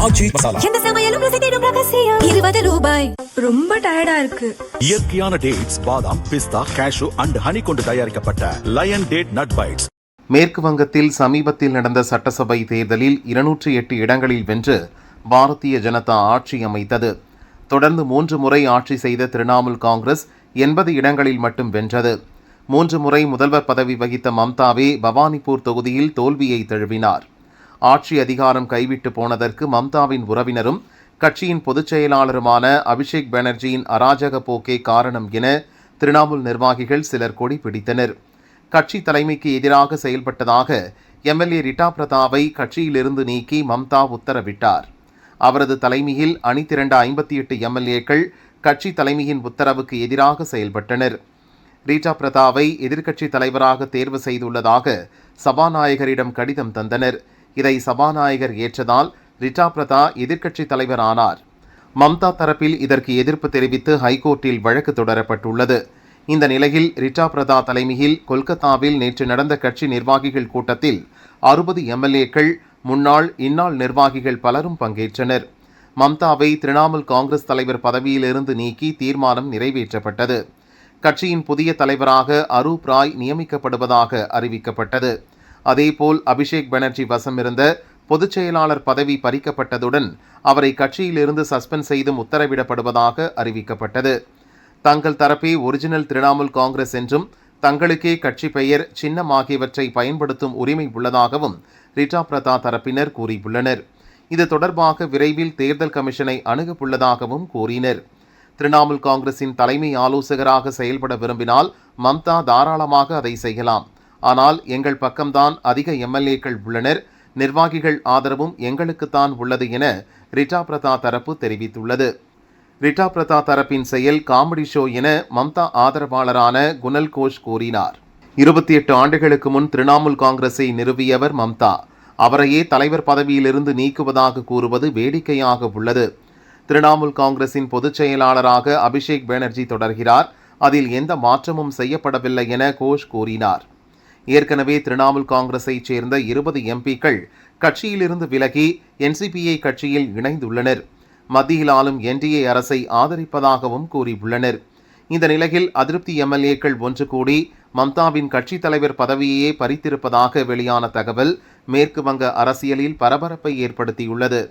ஆச்சி மசாலா. எந்த சமையலும் ருசி தேடும் ரகசியம். 20 ரூபாய். ரொம்ப டயர்டா இருக்கு. இயற்கையான டேட்ஸ், பாதாம், பிஸ்தா, கேஷு அண்ட் ஹனி கொண்டு தயாரிக்கப்பட்ட லயன் டேட் நட் பைட்ஸ். மேற்கு வங்கத்தில் சமீபத்தில் நடந்த சட்டசபை தேர்தலில் 208 இடங்களில் வென்று பாரதிய ஜனதா ஆட்சி அமைத்தது. தொடர்ந்து 3 முறை ஆட்சி செய்த திரிணாமுல் காங்கிரஸ் 80 இடங்களில் மட்டும் வென்றது. 3 முறை முதல்வர் பதவி வகித்த மம்தாவே பவானிபூர் தொகுதியில் தோல்வியை தழுவினார். ஆட்சி அதிகாரம் கைவிட்டு போனதற்கு மம்தாவின் உறவினரும் கட்சியின் பொதுச் செயலாளருமான அபிஷேக் பானர்ஜியின் அராஜக போக்கே காரணம் என திரிணாமுல் நிர்வாகிகள் சிலர் கொடி பிடித்தனர். கட்சி தலைமைக்கு எதிராக செயல்பட்டதாக எம்எல்ஏ ரிட்டா பிரதாவை கட்சியிலிருந்து நீக்கி மம்தா உத்தரவிட்டார். அவரது தலைமையில் அணி திரண்ட 58 எம்எல்ஏக்கள் கட்சி தலைமையின் உத்தரவுக்கு எதிராக செயல்பட்டனர். ரீட்டா பிரதாவை எதிர்க்கட்சி தலைவராக தேர்வு செய்துள்ளதாக சபாநாயகரிடம் கடிதம் தந்தனர். இதை சபாநாயகர் ஏற்றதால் ரிட்டா பிரதா எதிர்க்கட்சி தலைவர் ஆனார். மம்தா தரப்பில் இதற்கு எதிர்ப்பு தெரிவித்து ஹைகோர்ட்டில் வழக்கு தொடரப்பட்டுள்ளது. இந்த நிலையில் ரிட்டா பிரதா தலைமையில் கொல்கத்தாவில் நேற்று நடந்த கட்சி நிர்வாகிகள் கூட்டத்தில் 60 எம்எல்ஏக்கள், முன்னாள் இந்நாள் நிர்வாகிகள் பலரும் பங்கேற்றனர். மம்தாவை திரிணாமுல் காங்கிரஸ் தலைவர் பதவியிலிருந்து நீக்கி தீர்மானம் நிறைவேற்றப்பட்டது. கட்சியின் புதிய தலைவராக அரூப் ராய் நியமிக்கப்படுவதாக அறிவிக்கப்பட்டது. அதேபோல் அபிஷேக் பானர்ஜி வசமிருந்த பொதுச் செயலாளர் பதவி பறிக்கப்பட்டதுடன் அவரை கட்சியிலிருந்து சஸ்பெண்ட் செய்தும் உத்தரவிடப்படுவதாக அறிவிக்கப்பட்டது. தங்கள் தரப்பே ஒரிஜினல் திரிணாமுல் காங்கிரஸ் என்றும் தங்களுக்கே கட்சி பெயர், சின்னம் ஆகியவற்றை பயன்படுத்தும் உரிமை உள்ளதாகவும் ரிட்டா பிரதா தரப்பினர் கூறியுள்ளனர். இது தொடர்பாக விரைவில் தேர்தல் கமிஷனை அணுகவுள்ளதாகவும் கூறினர். திரிணாமுல் காங்கிரசின் தலைமை ஆலோசகராக செயல்பட விரும்பினால் மம்தா தாராளமாக அதை செய்யலாம். ஆனால் எங்கள் பக்கம்தான் அதிக எம்எல்ஏக்கள் உள்ளனர், நிர்வாகிகள் ஆதரவும் எங்களுக்குத்தான் உள்ளது என ரிட்டா பிரதா தரப்பு தெரிவித்துள்ளது. ரிட்டா பிரதா தரப்பின் செயல் காமெடி ஷோ என மம்தா ஆதரவாளரான குணல் கோஷ் கூறினார். 28 ஆண்டுகளுக்கு முன் திரிணாமுல் காங்கிரஸை நிறுவியவர் மம்தா. அவரையே தலைவர் பதவியிலிருந்து நீக்குவதாக கூறுவது வேடிக்கையாக உள்ளது. திரிணாமுல் காங்கிரசின் பொதுச் செயலாளராக அபிஷேக் பானர்ஜி தொடர்கிறார். அதில் எந்த மாற்றமும் செய்யப்படவில்லை என கோஷ் கூறினார். ஏற்கனவே திரிணாமுல் காங்கிரஸைச் சேர்ந்த 20 எம்பிக்கள் கட்சியிலிருந்து விலகி என்சிபிஐ கட்சியில் இணைந்துள்ளனர். மத்தியில் ஆளும் என்டிஏ அரசை ஆதரிப்பதாகவும் கூறியுள்ளனர். இந்த நிலையில் அதிருப்தி எம்எல்ஏக்கள் ஒன்று கூடி மம்தாவின் கட்சித் தலைவர் பதவியையே பறித்திருப்பதாக வெளியான தகவல் மேற்கு வங்க அரசியலில் பரபரப்பை ஏற்படுத்தியுள்ளது.